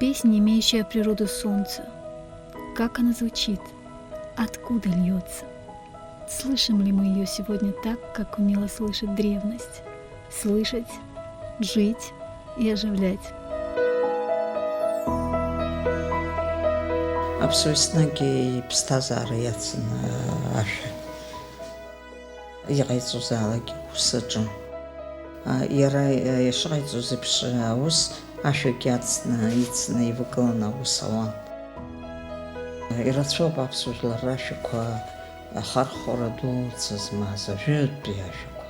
Песня, имеющая природу солнца. Как она звучит? Откуда льется? Слышим ли мы ее сегодня так, как умела слышать древность? Слышать, жить и оживлять. Абсуиснаги пстазары яцына аша. Иғайцузалаги усаджу. Ира ишғайцузипш ус ашуки яцына ицына ивықылына усауан. Ирацоба абсуслар ашука хархора дуцазмаза жөтпи ашука.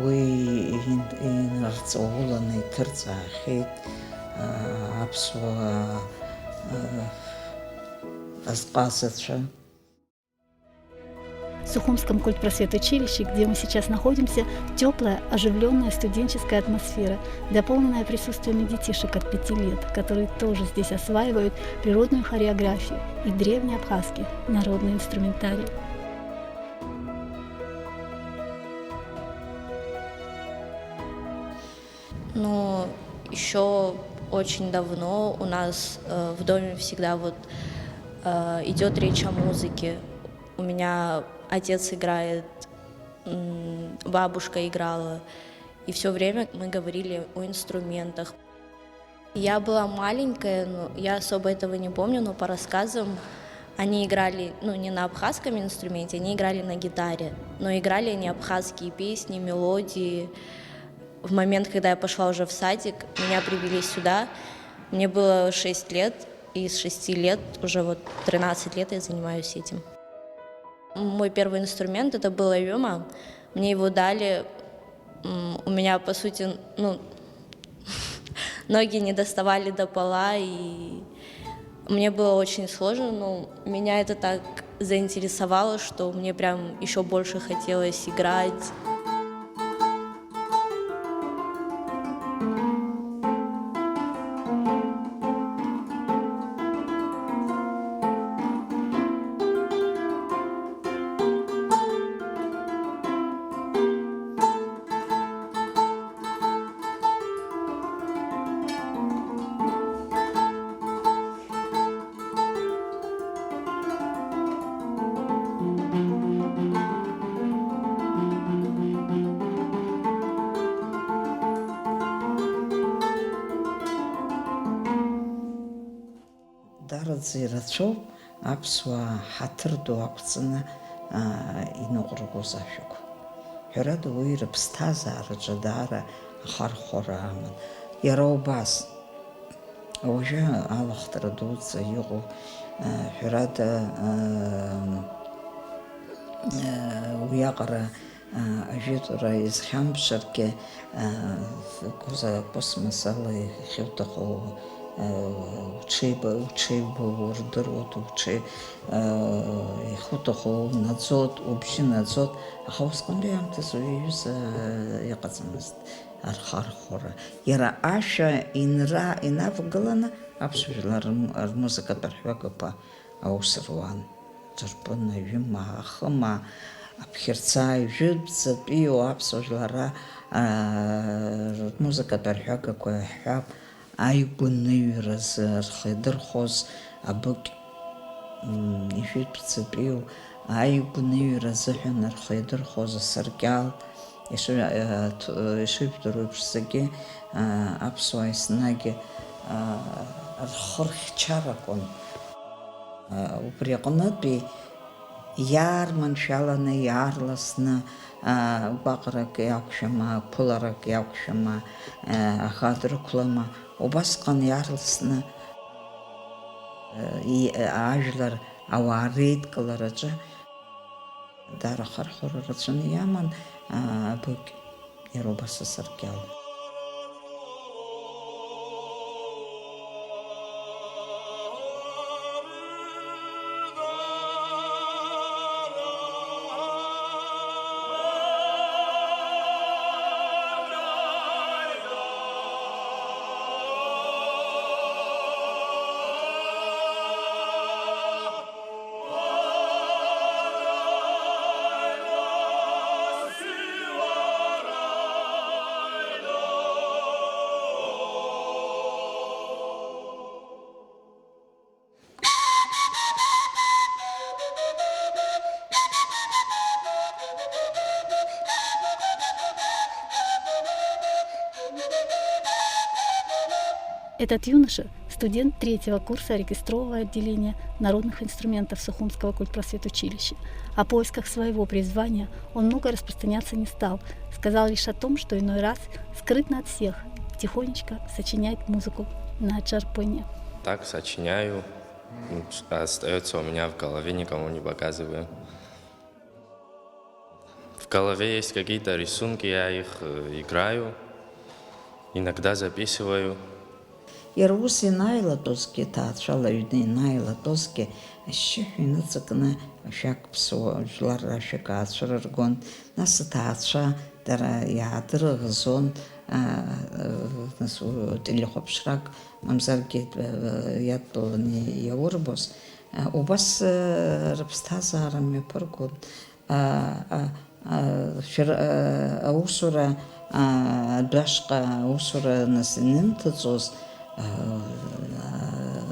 Уи инарцоғуланы тырцахит абсуа В Сухумском культпросветучилище, где мы сейчас находимся, теплая, оживленная студенческая атмосфера, дополненная присутствием детишек от 5 лет, которые тоже здесь осваивают природную хореографию и древний абхазский народный инструментарий. Ну, еще очень давно у нас в доме всегда идет речь о музыке. У меня отец играет, бабушка играла, и все время мы говорили о инструментах. Я была маленькая, но я особо этого не помню, но по рассказам они играли, не на абхазском инструменте, они играли на гитаре, но играли они абхазские песни, мелодии. В момент, когда я пошла уже в садик, меня привели сюда, мне было 6 лет, и с 6 лет, уже 13 лет я занимаюсь этим. Мой первый инструмент это была юма, мне его дали, у меня, по сути, ноги не доставали до пола, и мне было очень сложно, но меня это так заинтересовало, что мне прям еще больше хотелось играть. Дарадзирацоу аԥсуаа ҳаҭыр ду ақәҵаны иныҟәргоз ашәақәа. Ҳәарада уи рыԥсҭазаараҿы даара ахархәара аман. Иара убас, уажәы алахтара дуӡӡа иҟоу ҳәарада уиаҟара ажәытәра изхьамԥшыргьы космосала ихьуҭаху уҽеибо урдыруот, ихуҭаху унаӡот, убжьы наӡот, аха усҟантәи аамҭазы уаҩыза иҟаӡамызт архархәара. Иара ашәа инавгыланы аԥсуа жәлар рмузыкатә арҳәагақәа аус руан. Ҿырпын, аҩыма, ахыма, аԥхьарца, жәытәӡатәиу аԥсуа жәлараа рмузыкатә арҳәагақәа иаҳҳәап, аигәыныҩразы рхы идырхоз абыкь, ижәытәӡатәиу аигәыныҩра азыҳәан рхы идырхоз асаркьал, ишыжәдыру еиԥш зегьы аԥсуаа еснагь рхы рхьчаракәын. Убри аҟнытәи иаарманшәаланы, иаарласны гәаҟрак иақәшәама, қәыларак иақәшәама, аха дрықәлама, убасҟан иаарласны ажәлар ауаа реидкылараҿы даара ахархәара рацәаны иаман абыкь, иара убас асаркьал. Этот юноша – студент 3-го курса оркестрового отделения народных инструментов Сухумского культпросветучилища. О поисках своего призвания он много распространяться не стал, сказал лишь о том, что иной раз скрытно от всех тихонечко сочиняет музыку на чарпыне. Так сочиняю, остается у меня в голове, никому не показываю. В голове есть какие-то рисунки, я их играю, иногда записываю. Ирус инаилатозки, таатшала юдны инаилатозки, щихина цикна шак псо, жлар шака атшараргон, наса таатша, дара ядыр гзон, насу телехопшрак, мамзарги ядбылны яурбос, убас рабстазарами паргон, аусура, дашка, аусура насынын тыцоз,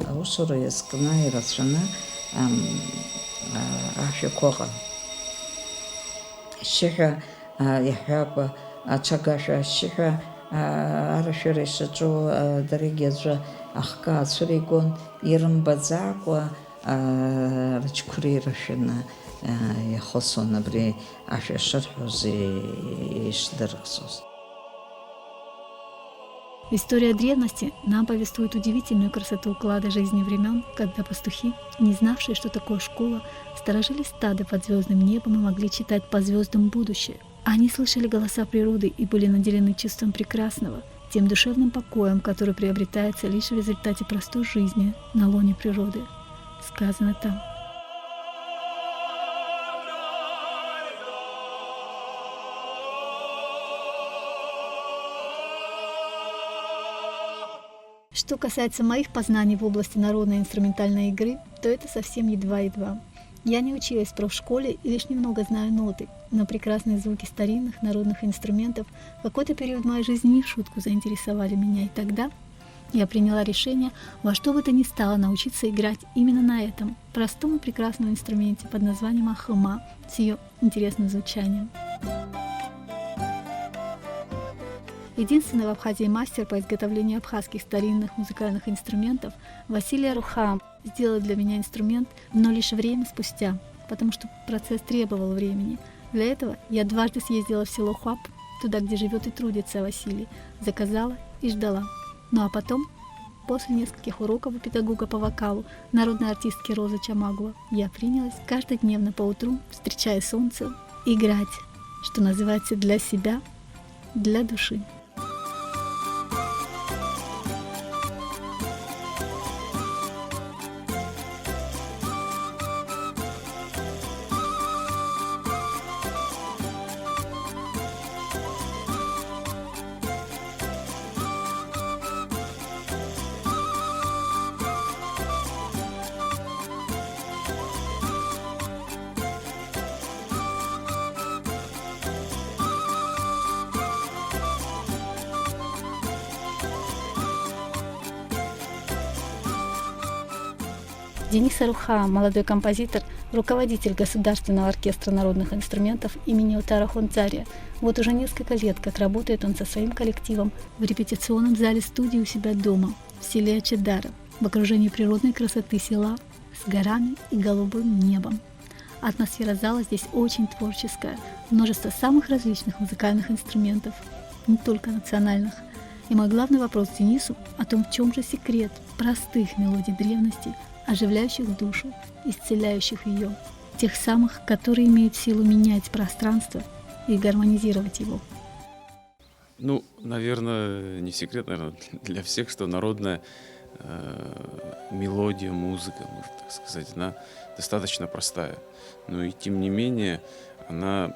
аусура яскна ирацшана ашикога. Шиха яхаба чагаша шиха араширишачу даригеджа ахка ацуригон ирмбазаква рачкурирашина яхосона бри ашишархузи ишдарксус. История древности нам повествует удивительную красоту уклада жизни времен, когда пастухи, не знавшие, что такое школа, сторожили стадо под звездным небом и могли читать по звездам будущее. Они слышали голоса природы и были наделены чувством прекрасного, тем душевным покоем, который приобретается лишь в результате простой жизни на лоне природы. Сказано там. Что касается моих познаний в области народной инструментальной игры, то это совсем едва-едва. Я не училась в профшколе и лишь немного знаю ноты, но прекрасные звуки старинных народных инструментов в какой-то период моей жизни не в шутку заинтересовали меня, и тогда я приняла решение во что бы то ни стало научиться играть именно на этом простом и прекрасном инструменте под названием ахыма с ее интересным звучанием. Единственный в Абхазии мастер по изготовлению абхазских старинных музыкальных инструментов Василий Арухам сделал для меня инструмент, но лишь время спустя, потому что процесс требовал времени. Для этого я дважды съездила в село Хуап, туда, где живет и трудится Василий, заказала и ждала. Ну а потом, после нескольких уроков у педагога по вокалу, народной артистки Розы Чамагуа, я принялась каждодневно по утру, встречая солнце, играть, что называется, для себя, для души. Денис Аруха, молодой композитор, руководитель Государственного оркестра народных инструментов имени Утара Хунцария. Вот уже несколько лет, как работает он со своим коллективом в репетиционном зале студии у себя дома, в селе Ачедара, в окружении природной красоты села с горами и голубым небом. Атмосфера зала здесь очень творческая, множество самых различных музыкальных инструментов, не только национальных. И мой главный вопрос Денису о том, в чем же секрет простых мелодий древности, оживляющих душу, исцеляющих ее, тех самых, которые имеют силу менять пространство и гармонизировать его. Ну, наверное, не секрет, наверное, для всех, что народная мелодия, музыка, можно так сказать, она достаточно простая. Но и тем не менее она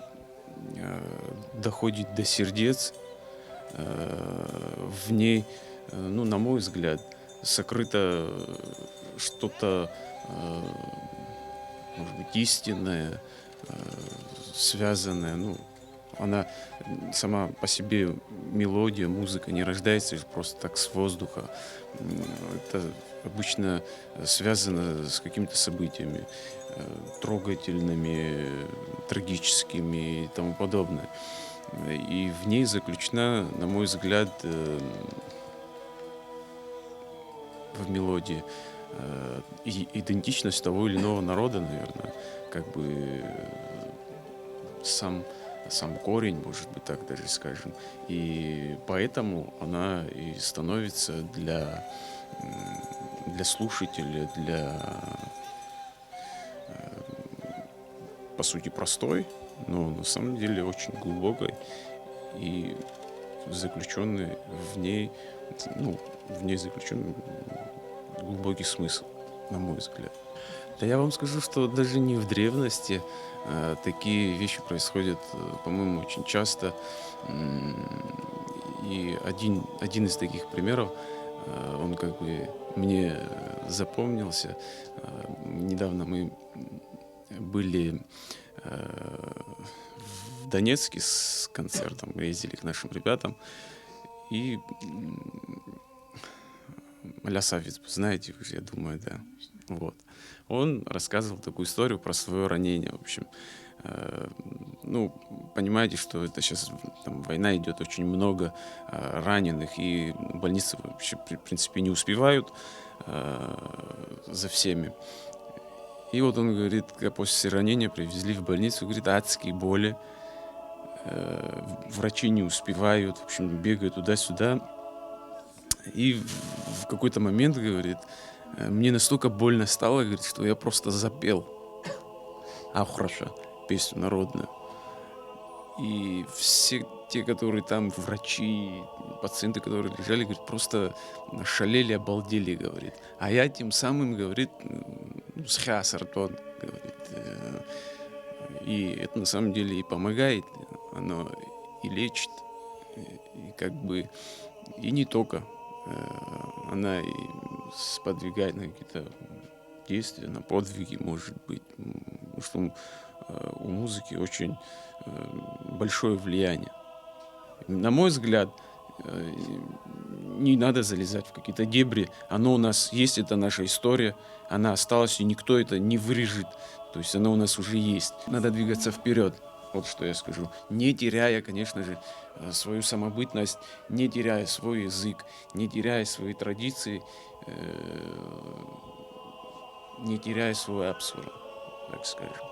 доходит до сердец, в ней, ну, на мой взгляд, сокрыто что-то, может быть, истинное, связанное. Ну, она сама по себе мелодия, музыка не рождается просто так с воздуха. Это обычно связано с какими-то событиями трогательными, трагическими и тому подобное. И в ней заключена, на мой взгляд, в мелодии, и идентичность того или иного народа, наверное, как бы сам корень, может быть, так даже скажем. И поэтому она и становится для слушателя, по сути, простой, но на самом деле очень глубокой и заключенный в ней, заключен глубокий смысл, на мой взгляд. Да я вам скажу, что даже не в древности такие вещи происходят, по-моему, очень часто. И один из таких примеров, он как бы мне запомнился. Недавно мы были в Донецке с концертом, мы ездили к нашим ребятам, и Лясавец, знаете, я думаю, да. Вот. Он рассказывал такую историю про свое ранение, в общем. Понимаете, что это сейчас там, война идет, очень много раненых, и больницы вообще, в принципе, не успевают за всеми. И вот он говорит, когда после ранения привезли в больницу, говорит, адские боли, врачи не успевают, в общем, бегают туда-сюда. И в какой-то момент, говорит, мне настолько больно стало, говорит, что я просто запел Ахраша, песню народную. И все те, которые там, врачи, пациенты, которые лежали, говорит, просто шалели, обалдели, говорит. А я тем самым, говорит, схасартон, говорит. И это на самом деле и помогает, оно и лечит, и как бы, и не только. Она и сподвигает на какие-то действия, на подвиги, может быть. Потому что у музыки очень большое влияние. На мой взгляд, не надо залезать в какие-то дебри. Оно у нас есть, это наша история, она осталась, и никто это не вырежет. То есть она у нас уже есть. Надо двигаться вперед. Вот что я скажу. Не теряя, конечно же, свою самобытность, не теряя свой язык, не теряя свои традиции, не теряя свой абсурд, так скажем.